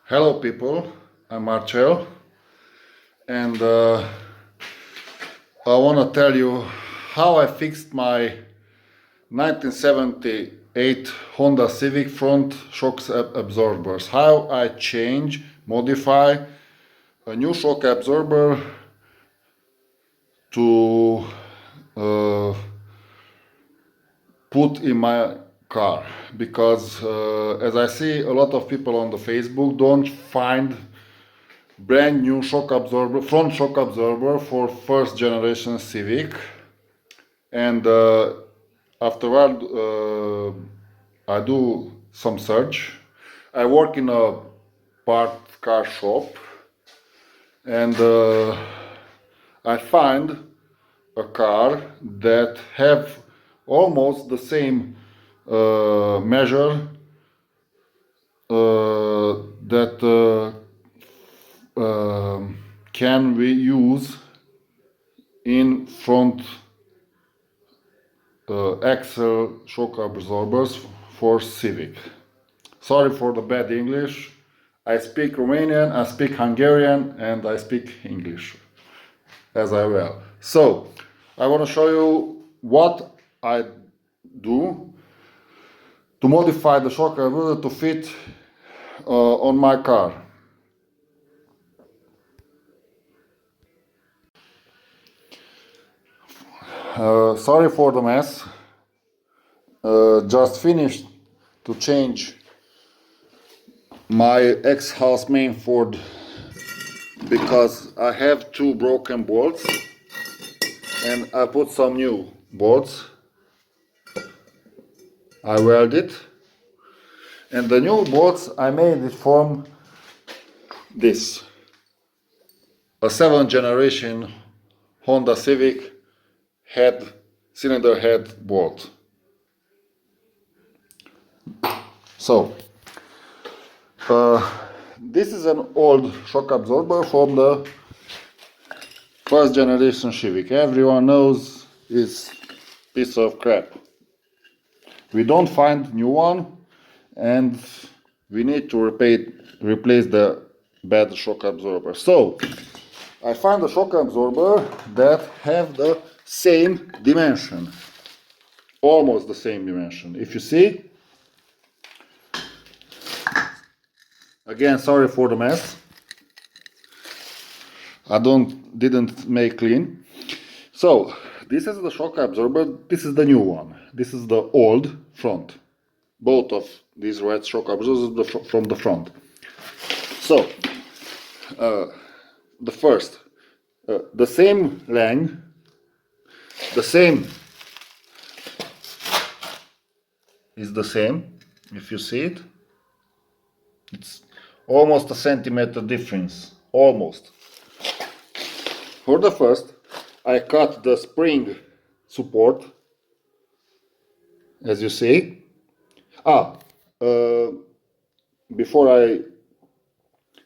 Hello people, I'm Marcel and I want to tell you how I fixed my 1978 Honda Civic front shock absorbers. How I modify a new shock absorber to uh, put in my car, because as I see, a lot of people on the Facebook don't find brand new shock absorber, front shock absorber for first generation Civic. And afterward I do some search. I work in a part car shop, and I find a car that have almost the same measure that can we use in front axle shock absorbers for Civic. Sorry for the bad English. I speak Romanian, I speak Hungarian, and I speak English as I will. So, I want to show you what I do to modify the shock absorber to fit on my car. Sorry for the mess. Just finished to change my ex-house manifold because I have two broken bolts and I put some new bolts. I welded, and the new bolts I made it from this, a 7th generation Honda Civic cylinder head bolt. So this is an old shock absorber from the first generation Civic. Everyone knows it's piece of crap. We don't find new one, and we need to replace the bad shock absorber. So I find a shock absorber that have the same dimension, almost the same dimension. If you see, again, sorry for the mess. I didn't make clean. So this is the shock absorber. This is the new one. This is the old front. Both of these red shock absorbers from the front. So the first, the same length, the same is the same. If you see it, it's almost a centimeter difference, almost. For the first, I cut the spring support, as you see. Before I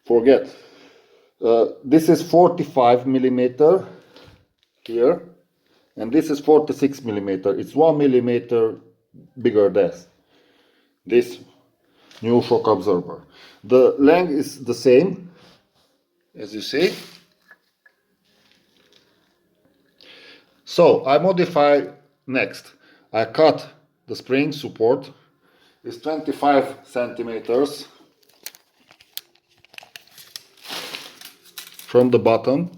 forget, this is 45 millimeter here, and this is 46 millimeter. It's 1 millimeter bigger than this new shock absorber. The length is the same, as you see. So I modify next. I cut the spring support. It's 25 centimeters from the bottom,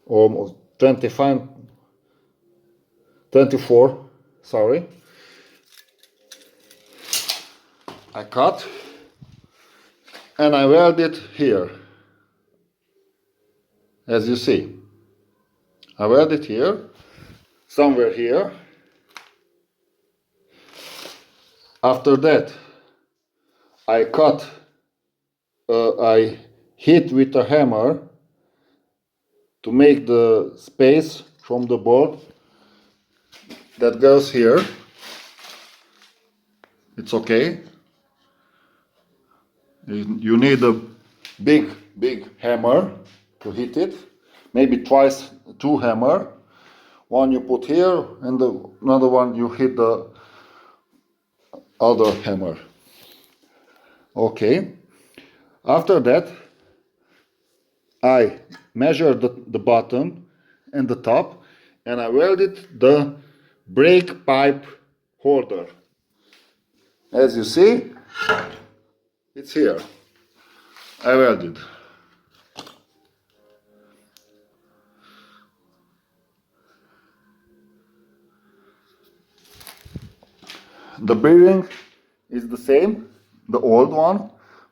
almost 24, sorry. I cut and I weld it here, as you see. I weld it here, somewhere here. After that, I hit with a hammer to make the space from the bolt that goes here. It's okay. You need a big hammer to hit it. Maybe twice, two hammer. One you put here, and another one you hit the other hammer. Okay. After that, I measured the bottom and the top, and I welded the brake pipe holder. As you see, it's here. I welded. The bearing is the same, the old one,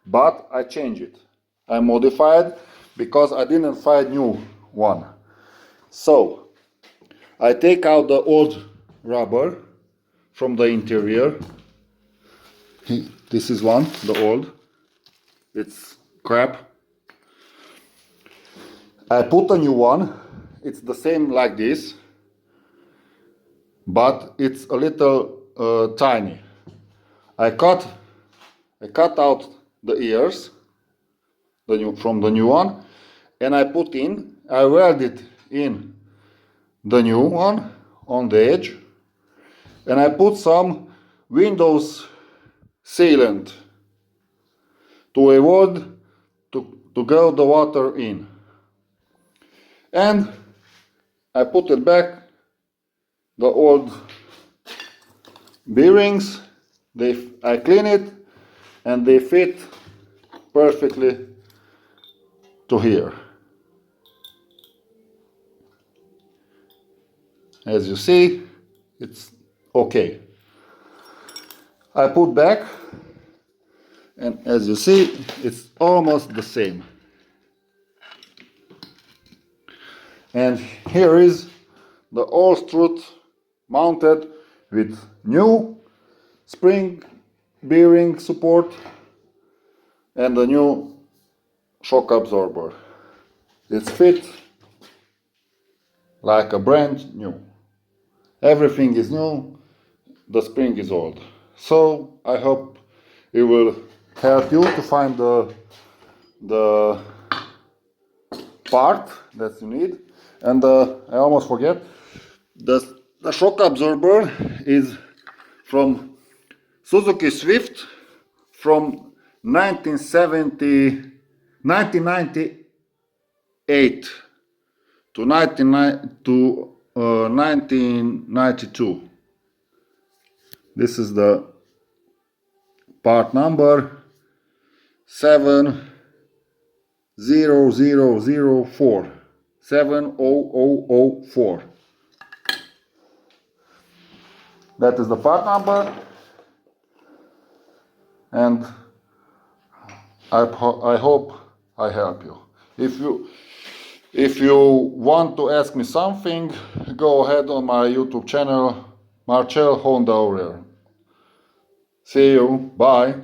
but I changed it. I modified because I didn't find new one. So I take out the old rubber from the interior. This is one, the old. It's crap. I put a new one. It's the same like this, but it's a little tiny. I cut out the ears, from the new one, and I welded in the new one on the edge, and I put some windows sealant to avoid to go the water in. And I put it back, the old bearings, I clean it, and they fit perfectly to here. As you see, it's okay. I put back, and as you see, it's almost the same. And here is the old strut mounted with new spring bearing support and the new shock absorber. It's fit like a brand new. Everything is new, the spring is old. So I hope it will help you to find the part that you need. And I almost forget, the shock absorber is from Suzuki Swift from 1998 to 1992. This is the part number 70004. 70004. That is the part number, and I hope I help you. If you want to ask me something, go ahead on my YouTube channel, Marcel Honda Aurel. See you. Bye.